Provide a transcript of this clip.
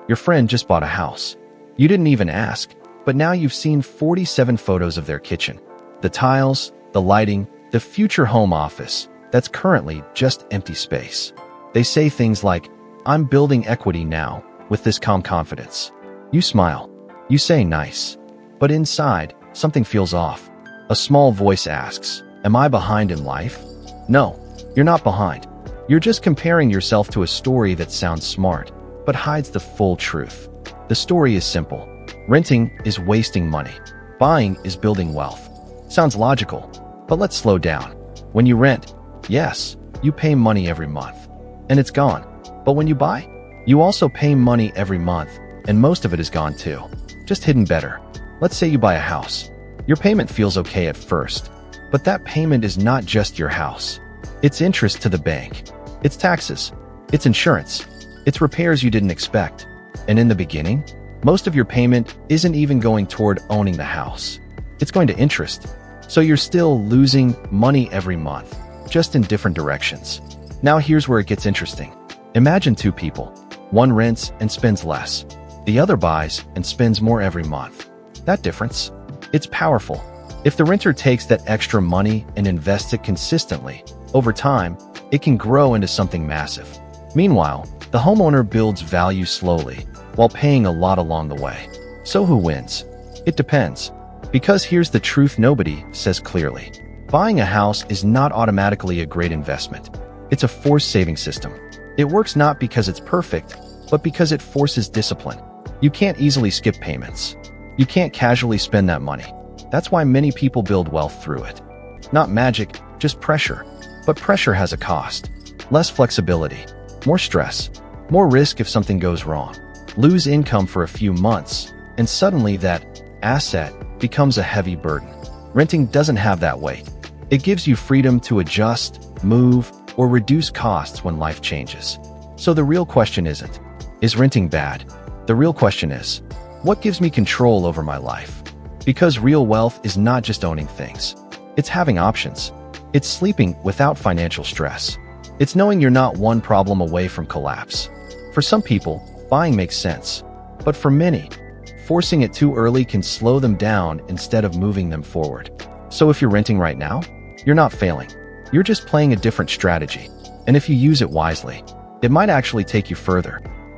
Your friend just bought a house. You didn't even ask, but now you've seen 47 photos of their kitchen. The tiles, the lighting, the future home office that's currently just empty space. They say things like, "I'm building equity now with this calm confidence." You smile. You say nice. But inside, something feels off. A small voice asks, "Am I behind in life?" No, you're not behind. You're just comparing yourself to a story that sounds smart, but hides the full truth. The story is simple. Renting is wasting money. Buying is building wealth. Sounds logical, but let's slow down. When you rent, yes, you pay money every month, and it's gone. But when you buy, you also pay money every month, and most of it is gone too, just hidden better. Let's say you buy a house. Your payment feels okay at first, but that payment is not just your house. It's interest to the bank. It's taxes. It's insurance. It's repairs you didn't expect. And in the beginning, most of your payment isn't even going toward owning the house. It's going to interest. So you're still losing money every month, just in different directions. Now here's where it gets interesting. Imagine two people. One rents and spends less. The other buys and spends more every month. That difference? It's powerful. If the renter takes that extra money and invests it consistently, over time, it can grow into something massive. Meanwhile, the homeowner builds value slowly, while paying a lot along the way. So who wins? It depends. Because here's the truth nobody says clearly. Buying a house is not automatically a great investment. It's a forced saving system. It works not because it's perfect, but because it forces discipline. You can't easily skip payments. You can't casually spend that money. That's why many people build wealth through it. Not magic, just pressure. But pressure has a cost. Less flexibility, more stress, more risk if something goes wrong. Lose income for a few months, and suddenly that asset becomes a heavy burden. Renting doesn't have that weight. It gives you freedom to adjust, move, or reduce costs when life changes. So the real question isn't, is renting bad? The real question is, what gives me control over my life? Because real wealth is not just owning things. It's having options. It's sleeping without financial stress. It's knowing you're not one problem away from collapse. For some people, buying makes sense. But for many, forcing it too early can slow them down instead of moving them forward. So if you're renting right now, you're not failing. You're just playing a different strategy. And if you use it wisely, it might actually take you further.